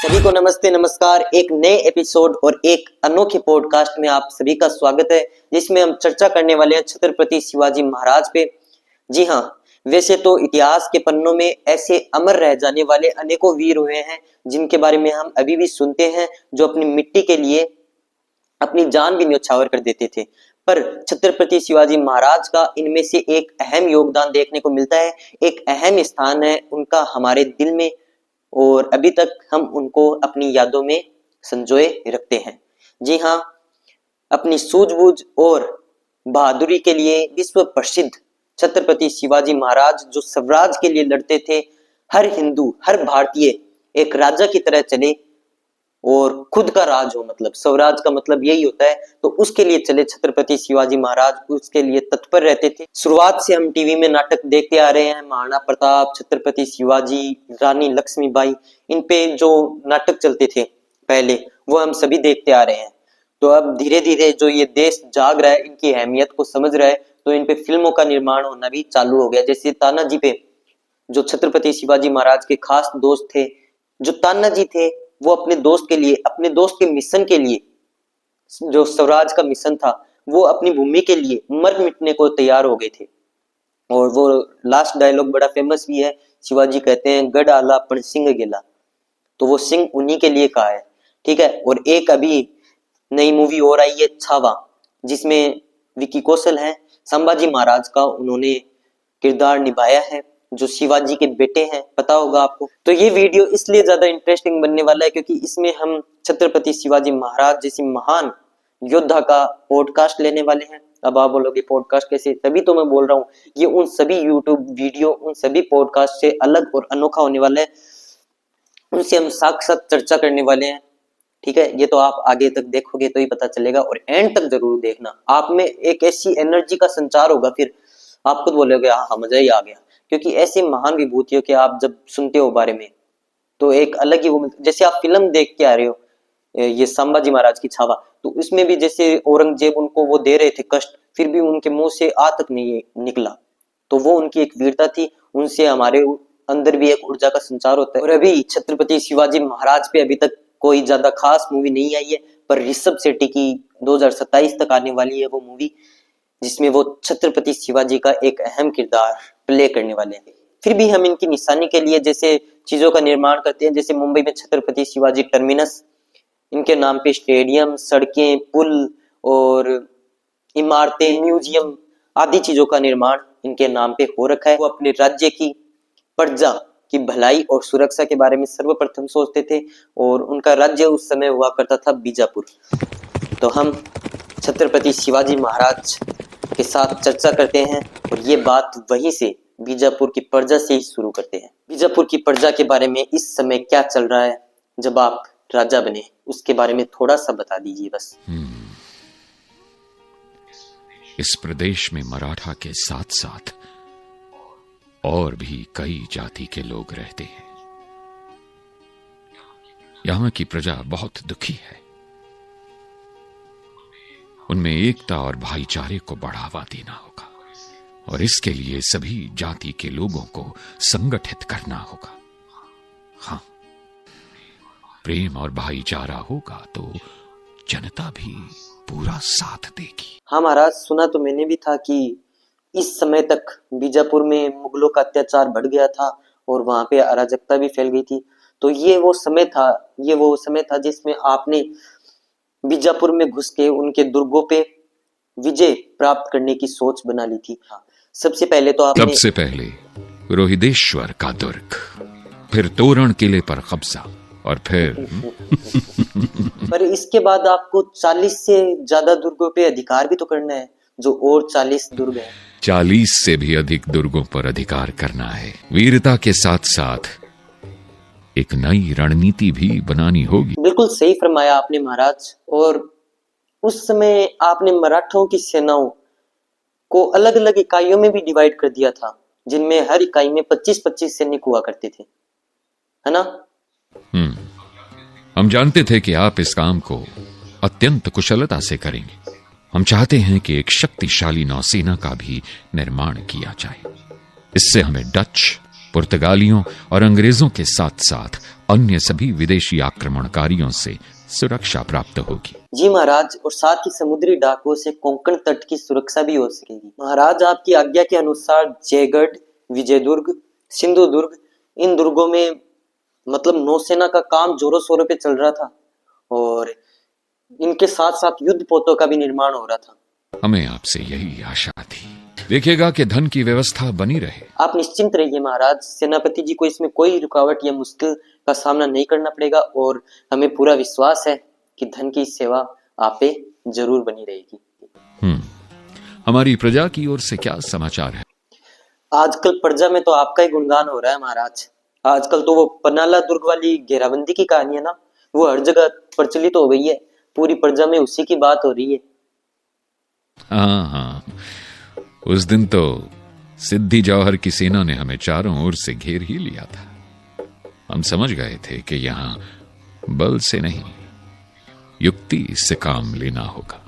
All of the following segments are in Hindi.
सभी को नमस्ते नमस्कार। एक नए एपिसोड और एक अनोखे पॉडकास्ट में आप सभी का स्वागत है, जिसमें हम चर्चा करने वाले हैं छत्रपति शिवाजी महाराज पे। जी हाँ, वैसे तो इतिहास के पन्नों में ऐसे अमर रह जाने वाले अनेकों वीर हुए हैं जिनके बारे में हम अभी भी सुनते हैं, जो अपनी मिट्टी के लिए अपनी जान भी न्यौछावर कर देते थे। पर छत्रपति शिवाजी महाराज का इनमें से एक अहम योगदान देखने को मिलता है, एक अहम स्थान है उनका हमारे दिल में, और अभी तक हम उनको अपनी यादों में संजोए रखते हैं। जी हाँ, अपनी सूझबूझ और बहादुरी के लिए विश्व प्रसिद्ध छत्रपति शिवाजी महाराज जो स्वराज के लिए लड़ते थे, हर हिंदू हर भारतीय एक राजा की तरह चले और खुद का राज हो, मतलब स्वराज का मतलब यही होता है, तो उसके लिए चले छत्रपति शिवाजी महाराज, उसके लिए तत्पर रहते थे। शुरुआत से हम टीवी में नाटक देखते आ रहे हैं, महाराणा प्रताप, छत्रपति शिवाजी, रानी लक्ष्मीबाई, इन पे जो नाटक चलते थे पहले वो हम सभी देखते आ रहे हैं। तो अब धीरे धीरे जो ये देश जाग रहा है, इनकी अहमियत को समझ रहा है, तो इन पे फिल्मों का निर्माण होना भी चालू हो गया। जैसे तानाजी पे, जो छत्रपति शिवाजी महाराज के खास दोस्त थे, जो तानाजी थे, वो अपने दोस्त के लिए, अपने दोस्त के मिशन के लिए, जो स्वराज का मिशन था, वो अपनी भूमि के लिए मर मिटने को तैयार हो गए थे। और वो लास्ट डायलॉग बड़ा फेमस भी है, शिवाजी कहते हैं गढ़ आला पण सिंह गेला, तो वो सिंह उन्हीं के लिए कहा है। ठीक है। और एक अभी नई मूवी और आई है छावा, जिसमें विकी कौशल है, संभाजी महाराज का उन्होंने किरदार निभाया है, जो शिवाजी के बेटे हैं, पता होगा आपको। तो ये वीडियो इसलिए ज्यादा इंटरेस्टिंग बनने वाला है क्योंकि इसमें हम छत्रपति शिवाजी महाराज जैसी महान योद्धा का पॉडकास्ट लेने वाले हैं। अब आप बोलोगे पॉडकास्ट कैसे, तभी तो मैं बोल रहा हूँ, ये उन सभी यूट्यूब वीडियो, उन सभी पॉडकास्ट से अलग और अनोखा होने वाला है, उनसे हम साक्षात चर्चा करने वाले हैं। ठीक है, ये तो आप आगे तक देखोगे तो ही पता चलेगा, और एंड तक जरूर देखना। आप में एक ऐसी एनर्जी का संचार होगा, फिर आप खुद बोलोगे हाँ मजा ही आ गया, क्योंकि ऐसे महान विभूतियों के आप जब सुनते हो बारे में तो एक अलग ही वो, जैसे आप फिल्म देख के आ रहे हो ये संभाजी महाराज की छावा, तो इसमें भी जैसे औरंगजेब उनको वो दे रहे थे कष्ट, फिर भी उनके मुंह से आ तक नहीं निकला, तो वो उनकी एक वीरता थी। उनसे हमारे अंदर भी एक ऊर्जा का संचार होता है। और अभी छत्रपति शिवाजी महाराज पे अभी तक कोई ज्यादा खास मूवी नहीं आई है, पर ऋषभ शेट्टी की 2027 तक आने वाली है वो मूवी, जिसमें वो छत्रपति शिवाजी का एक अहम किरदार प्ले करने वाले हैं। फिर भी हम इनकी निशानी के लिए जैसे चीजों का निर्माण करते हैं, जैसे मुंबई में छत्रपति शिवाजी टर्मिनस, इनके नाम पे स्टेडियम, सड़कें, पुल और इमारतें, म्यूजियम आदि चीजों का निर्माण इनके नाम पे हो रखा है। वो अपने राज्य की प्रजा की भलाई और सुरक्षा के बारे में सर्वप्रथम सोचते थे, और उनका राज्य उस समय हुआ करता था बीजापुर। तो हम छत्रपति शिवाजी महाराज के साथ चर्चा करते हैं, और ये बात वहीं से बीजापुर की प्रजा से ही शुरू करते हैं। बीजापुर की प्रजा के बारे में इस समय क्या चल रहा है, जब आप राजा बने, उसके बारे में थोड़ा सा बता दीजिए बस। इस प्रदेश में मराठा के साथ साथ और भी कई जाति के लोग रहते हैं। यहां की प्रजा बहुत दुखी है। उनमें एकता और भाईचारे को बढ़ावा देना होगा, और इसके लिए सभी जाति के लोगों को संगठित करना होगा। हाँ, प्रेम और भाईचारा होगा तो जनता भी पूरा साथ देगी। हाँ महाराज, सुना तो मैंने भी था कि इस समय तक बीजापुर में मुगलों का अत्याचार बढ़ गया था और वहां पे अराजकता भी फैल गई थी। तो ये वो समय था जिसमें आपने बीजापुर में घुस के उनके दुर्गों पे विजय प्राप्त करने की सोच बना ली थी। सबसे पहले रोहिदेश्वर का दुर्ग, फिर तोरण किले पर कब्जा, और फिर पर इसके बाद आपको 40 से ज्यादा दुर्गों पे अधिकार भी तो करना है, जो और 40 दुर्ग हैं। 40 से भी अधिक दुर्गों पर अधिकार करना है। वीरता के साथ साथ एक नई रणनीति भी बनानी होगी। बिल्कुल सही फरमाया आपने महाराज। और उस समय आपने मराठों की सेनाओं को अलग अलग इकाइयों में भी डिवाइड कर दिया था, जिनमें हर इकाई में 25-25 सैनिक हुआ करते थे, है ना? हम जानते थे कि आप इस काम को अत्यंत कुशलता से करेंगे। हम चाहते हैं कि एक शक्तिशाली नौसेना का भी निर्माण किया जाए। इससे हमें डच, पुर्तगालियों और अंग्रेजों के साथ साथ अन्य सभी विदेशी आक्रमणकारियों से सुरक्षा प्राप्त होगी। जी महाराज, और साथ ही समुद्री डाकुओं से कोंकण तट की सुरक्षा भी हो सकेगी। महाराज, आपकी आज्ञा के अनुसार जयगढ़, विजयदुर्ग, सिंधुदुर्ग, इन दुर्गों में मतलब नौसेना का काम जोरों शोरों पे चल रहा था और इनके साथ साथ युद्ध पोतों का भी निर्माण हो रहा था। हमें आपसे यही आशा थी। देखिएगा कि धन की व्यवस्था बनी रहे। आप निश्चिंत रहिए महाराज, सेनापति जी को इसमें कोई रुकावट या मुश्किल का सामना नहीं करना पड़ेगा और हमें पूरा विश्वास है कि धन की सेवा आप पे जरूर बनी रहेगी। हमारी प्रजा की ओर से क्या समाचार है? आजकल प्रजा में तो आपका ही गुणगान हो रहा है महाराज। आजकल तो वो पन्नाला दुर्ग वाली घेराबंदी की कहानी है ना, वो हर जगह प्रचलित हो गई है। पूरी प्रजा में उसी की बात हो रही है। हाँ, उस दिन तो सिद्धि जौहर की सेना ने हमें चारों ओर से घेर ही लिया था। हम समझ गए थे कि यहां बल से नहीं, युक्ति से काम लेना होगा।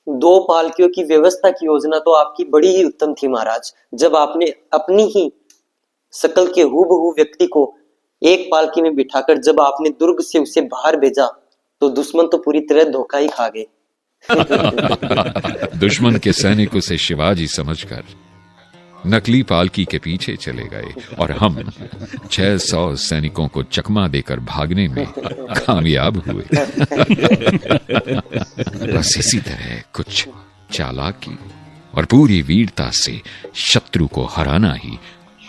2 पालकियों की व्यवस्था की योजना तो आपकी बड़ी ही उत्तम थी महाराज। जब आपने अपनी ही शकल के हूबहू व्यक्ति को एक पालकी में बिठाकर जब आपने दुर्ग से उसे बाहर भेजा तो दुश्मन तो पूरी तरह धोखा ही खा गए। दुश्मन के सैनिक उसे शिवाजी समझकर नकली पालकी के पीछे चले गए और हम 600 सैनिकों को चकमा देकर भागने में कामयाब हुए। बस इसी तरह कुछ चालाकी और पूरी वीरता से शत्रु को हराना ही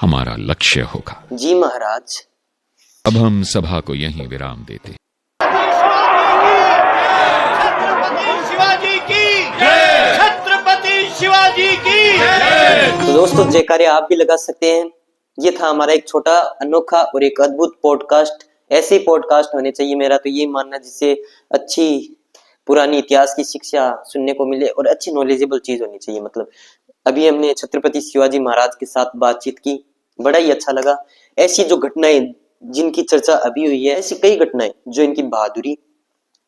हमारा लक्ष्य होगा। जी महाराज। अब हम सभा को यहीं विराम देते हैं। शिवाजी की। तो दोस्तों, जयकारे आप भी लगा सकते हैं। ये था हमारा एक छोटा, अनोखा और एक अद्भुत पॉडकास्ट। ऐसे पॉडकास्ट होने चाहिए, मेरा तो ये मानना, जिससे अच्छी पुरानी इतिहास की शिक्षा सुनने को मिले और अच्छी नॉलेजेबल चीज होनी चाहिए। मतलब अभी हमने छत्रपति शिवाजी महाराज के साथ बातचीत की, बड़ा ही अच्छा लगा। ऐसी जो घटनाएं जिनकी चर्चा अभी हुई है, ऐसी कई घटनाएं जो इनकी बहादुरी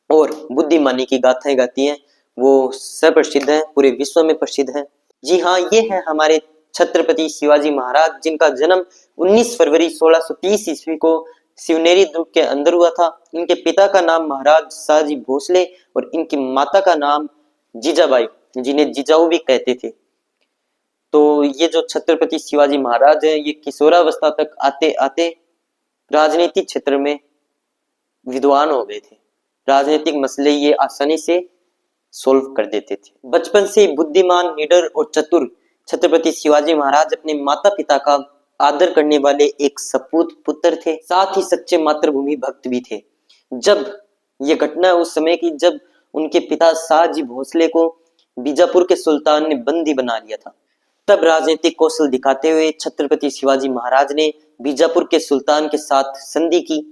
और बुद्धिमानी की गाथाएं गाती हैं, वो सुप्रसिद्ध है, पूरे विश्व में प्रसिद्ध है। जी हाँ, ये है हमारे छत्रपति शिवाजी महाराज, जिनका जन्म 19 फरवरी 1630 ईस्वी को शिवनेरी दुर्ग के अंदर हुआ था। इनके पिता का नाम महाराज शाहजी भोसले और इनकी माता का नाम जीजाबाई, जिन्हें जिजाऊ भी कहते थे। तो ये जो छत्रपति शिवाजी महाराज है, ये किशोरावस्था तक आते आते राजनीतिक क्षेत्र में विद्वान हो गए थे। राजनीतिक मसले ये आसानी से सोल्व कर देते थे। बचपन से बुद्धिमान, निडर और चतुर छत्रपति शिवाजी महाराज अपने माता पिता का आदर करने वाले एक सपूत पुत्र थे, साथ ही सच्चे मातृभूमि भक्त भी थे। जब ये घटना उस समय की जब उनके पिता शाहजी भोसले को बीजापुर के सुल्तान ने बंदी बना लिया था, तब राजनीतिक कौशल दिखाते हुए छत्रपति शिवाजी महाराज ने बीजापुर के सुल्तान के साथ संधि की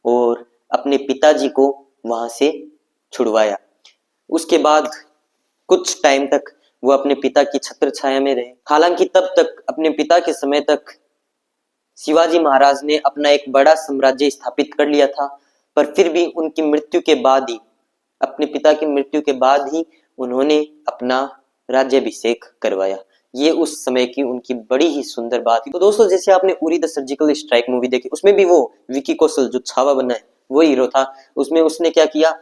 और अपने पिताजी को वहां से छुड़वाया। उसके बाद कुछ टाइम तक वो अपने पिता की छत्र छाया में रहे। हालांकि तब तक, अपने पिता के समय तक, शिवाजी महाराज ने अपना एक बड़ा साम्राज्य स्थापित कर लिया था, पर फिर भी उनकी मृत्यु के बाद ही, अपने पिता की मृत्यु के बाद ही उन्होंने अपना राज्याभिषेक करवाया। ये उस समय की उनकी बड़ी ही सुंदर बात थी। तो दोस्तों, जैसे आपने Uri the surgical strike movie देखी, उसमें भी वो विकी कौशल जो छावा बना है, वो हीरो था। उसमें उसने क्या किया,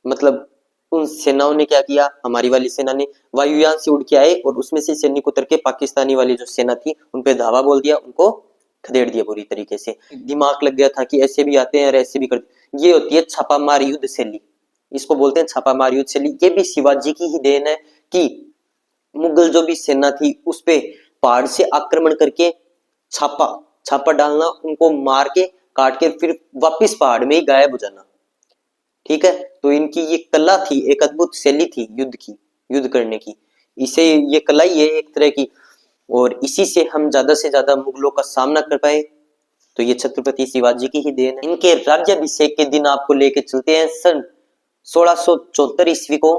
मतलब उन सेनाओं ने क्या किया, हमारी वाली सेना ने वायुयान से उड़ के आए और उसमें से सैनिक उतर के पाकिस्तानी वाली जो सेना थी उन पे धावा बोल दिया, उनको खदेड़ दिया पूरी तरीके से। दिमाग लग गया था कि ऐसे भी आते हैं और ऐसे भी करते। ये होती है छापामार युद्ध शैली, इसको बोलते हैं छापामार युद्ध शैली। ये भी शिवाजी की ही देन है कि मुगल जो भी सेना थी उस पे पहाड़ से आक्रमण करके छापा डालना, उनको मार के काट के फिर वापिस पहाड़ में ही गायब हो जाना। ठीक है, तो इनकी ये कला थी, एक अद्भुत शैली थी युद्ध करने की। इसे ये कला ही है एक तरह की, और इसी से हम ज्यादा से ज्यादा मुगलों का सामना कर पाए। तो ये छत्रपति शिवाजी की ही देन है। इनके राज्याभिषेक के दिन आपको लेके चलते हैं सन 1674 ईस्वी को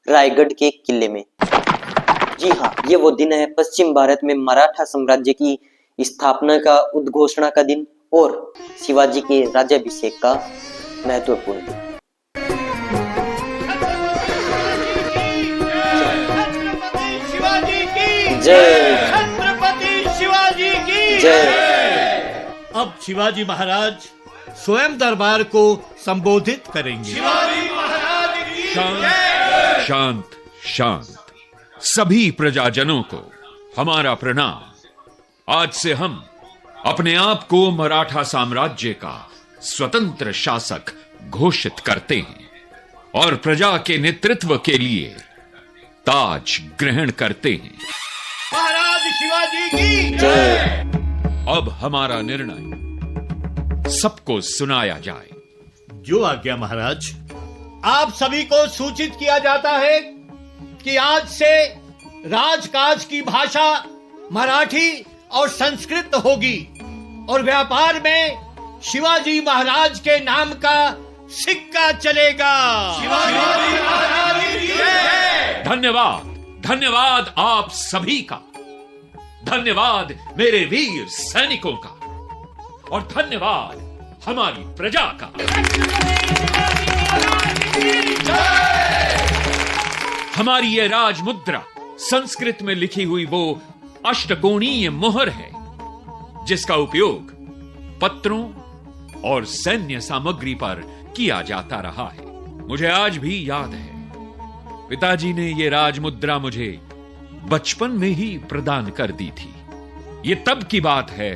रायगढ़ के किले में। जी हाँ, ये वो दिन है पश्चिम भारत में मराठा साम्राज्य की स्थापना का, उद्घोषणा का दिन और शिवाजी के राज्याभिषेक का महत्वपूर्ण दिन। जय छत्रपति शिवाजी की। जय। अब शिवाजी महाराज स्वयं दरबार को संबोधित करेंगे। शांत शांत शांत। सभी प्रजाजनों को हमारा प्रणाम। आज से हम अपने आप को मराठा साम्राज्य का स्वतंत्र शासक घोषित करते हैं और प्रजा के नेतृत्व के लिए ताज ग्रहण करते हैं। महाराज शिवाजी की जय। अब हमारा निर्णय सबको सुनाया जाए। जो आज्ञा महाराज। आप सभी को सूचित किया जाता है कि आज से राजकाज की भाषा मराठी और संस्कृत होगी और व्यापार में शिवाजी महाराज के नाम का सिक्का चलेगा। शिवाजी महाराज की जय। धन्यवाद, धन्यवाद आप सभी का। धन्यवाद मेरे वीर सैनिकों का और धन्यवाद हमारी प्रजा का। हमारी यह राजमुद्रा संस्कृत में लिखी हुई वो अष्टकोणीय मोहर है जिसका उपयोग पत्रों और सैन्य सामग्री पर किया जाता रहा है। मुझे आज भी याद है, पिताजी ने यह राजमुद्रा मुझे बचपन में ही प्रदान कर दी थी। ये तब की बात है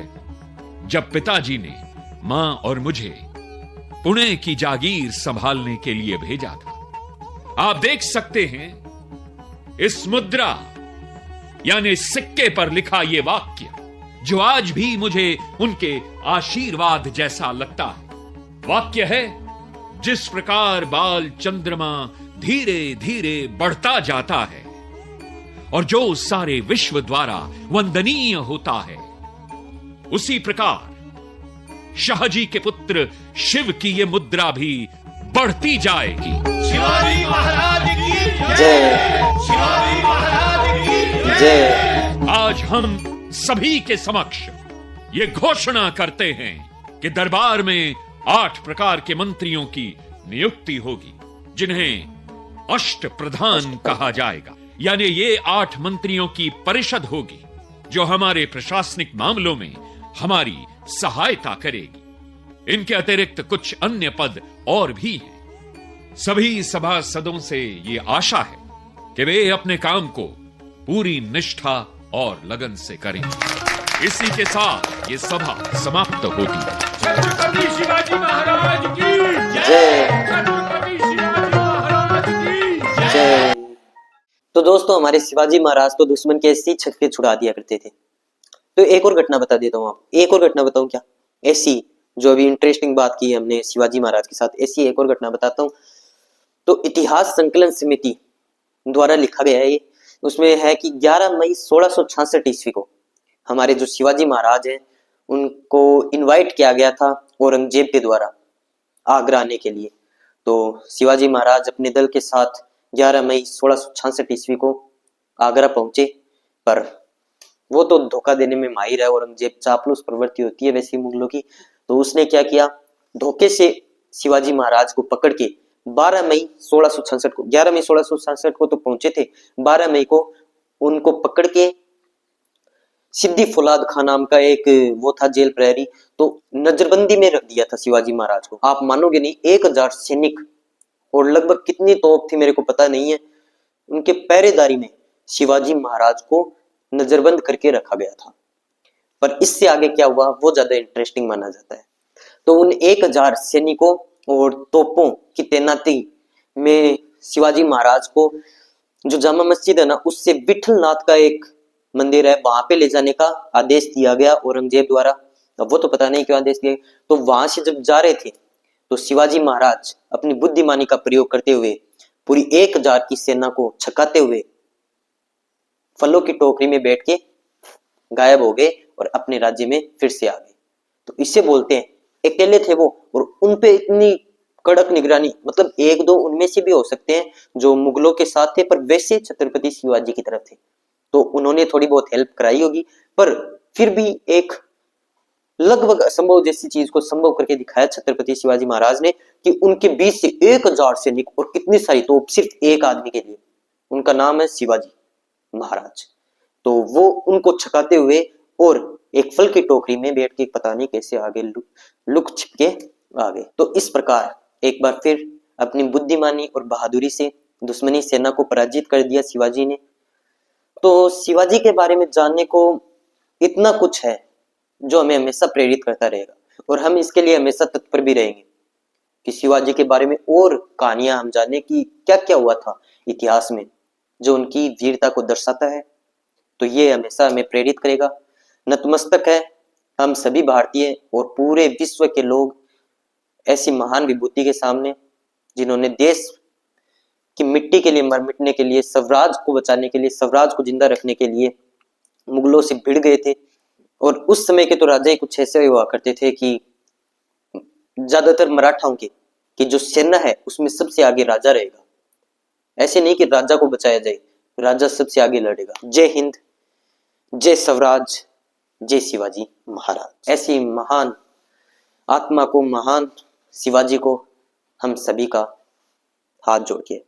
जब पिताजी ने मां और मुझे पुणे की जागीर संभालने के लिए भेजा था। आप देख सकते हैं इस मुद्रा यानी सिक्के पर लिखा यह वाक्य जो आज भी मुझे उनके आशीर्वाद जैसा लगता है। वाक्य है, जिस प्रकार बाल चंद्रमा धीरे धीरे बढ़ता जाता है और जो सारे विश्व द्वारा वंदनीय होता है, उसी प्रकार शाहजी के पुत्र शिव की ये मुद्रा भी बढ़ती जाएगी। शिवाजी महाराज की जय। शिवाजी महाराज की जय। आज हम सभी के समक्ष ये घोषणा करते हैं कि दरबार में 8 प्रकार के मंत्रियों की नियुक्ति होगी जिन्हें अष्ट प्रधान कहा जाएगा। यानी ये 8 मंत्रियों की परिषद होगी जो हमारे प्रशासनिक मामलों में हमारी सहायता करेगी। इनके अतिरिक्त कुछ अन्य पद और भी हैं। सभी सभासदों से ये आशा है कि वे अपने काम को पूरी निष्ठा और लगन से करेंगे। इसी के साथ ये सभा समाप्त होती है। छत्रपति शिवाजी महाराज की जय। छत्रपति शिवाजी महाराज की जय। तो दोस्तों, हमारे शिवाजी महाराज तो दुश्मन के ऐसी छक्के छुड़ा दिया करते थे। तो एक और घटना बता देता हूँ। आप एक और घटना बताऊं क्या? ऐसी जो अभी इंटरेस्टिंग बात की है हमने शिवाजी महाराज के साथ, ऐसी एक और घटना बताता हूँ। तो इतिहास संकलन समिति द्वारा लिखा गया है, उसमें है कि 11 मई 1666 ईस्वी को हमारे जो शिवाजी महाराज हैं उनको इनवाइट किया गया था औरंगजेब के द्वारा आगरा आने के लिए। तो शिवाजी महाराज अपने दल के साथ 11 मई 1666 ईस्वी को आगरा पहुंचे, पर वो तो धोखा देने में माहिर है। औरंगजेब चापलूस प्रवृत्ति होती है वैसी मुगलों की। तो उसने क्या किया, धोखे से शिवाजी महाराज को पकड़ के 12 मई 1666 को, 11 मई 1666 को तो पहुंचे थे, 12 मई को उनको पकड़ के सिद्दी फौलाद खान नाम का एक वो था जेल प्रहरी, तो नजरबंदी में रख दिया था शिवाजी महाराज को। आप मानोगे नहीं, 1000 सैनिक और लगभग कितनी तोप थी मेरे को पता नहीं है, उनके पहरेदारी में शिवाजी महाराज को नजरबंद करके रखा गया था। पर इससे आगे क्या हुआ वो ज्यादा इंटरेस्टिंग माना जाता है। तो उन 1000 सैनिकों और तोपों की तैनाती में शिवाजी महाराज को जो जामा मस्जिद है ना, उससे विठलनाथ का एक मंदिर है, वहां पे ले जाने का आदेश दिया गया औरंगजेब द्वारा। अब वो तो पता नहीं क्यों आदेश दिया। तो वहां से जब जा रहे थे तो शिवाजी महाराज अपनी बुद्धिमानी का प्रयोग करते हुए पूरी 1000 की सेना को छकाते हुए फलों की टोकरी में बैठ के गायब हो गए और अपने राज्य में फिर से आ गए। तो इसे बोलते हैं, अकेले थे वो और उनपे इतनी कड़क निगरानी, मतलब 1-2 उनमें से भी हो सकते हैं जो मुगलों के साथ थे, पर वैसे छत्रपति शिवाजी की तरफ थे, तो उन्होंने थोड़ी बहुत हेल्प कराई होगी। पर फिर भी एक लगभग असंभव जैसी चीज को संभव करके दिखाया छत्रपति शिवाजी महाराज ने कि उनके बीच से 1000 सैनिक और कितनी सारी तोप सिर्फ एक आदमी के लिए, उनका नाम है शिवाजी महाराज। तो वो उनको छकाते हुए और एक फल की टोकरी में बैठ के पता नहीं कैसे आगे लुक छिप के आ गए। तो इस प्रकार एक बार फिर अपनी बुद्धिमानी और बहादुरी से दुश्मनी सेना को पराजित कर दिया शिवाजी ने। तो शिवाजी के बारे में जानने को इतना कुछ है जो हमें हमेशा प्रेरित करता रहेगा, और हम इसके लिए हमेशा तत्पर भी रहेंगे कि शिवाजी के बारे में और कहानियां हम जाने कि क्या क्या हुआ था इतिहास में जो उनकी वीरता को दर्शाता है। तो ये हमेशा हमें प्रेरित करेगा। नतमस्तक है हम सभी भारतीय और पूरे विश्व के लोग ऐसी महान विभूति के सामने, जिन्होंने देश की मिट्टी के लिए मर मिटने के लिए, स्वराज को बचाने के लिए, स्वराज को जिंदा रखने के लिए मुगलों से भिड़ गए थे। और उस समय के तो राजा ही कुछ ऐसे हुआ करते थे कि ज्यादातर मराठाओं की जो सेना है उसमें सबसे आगे राजा रहेगा। ऐसे नहीं कि राजा को बचाया जाए, राजा सबसे आगे लड़ेगा। जय हिंद, जय स्वराज, जय शिवाजी महाराज। ऐसी महान आत्मा को, महान शिवाजी को हम सभी का हाथ जोड़ के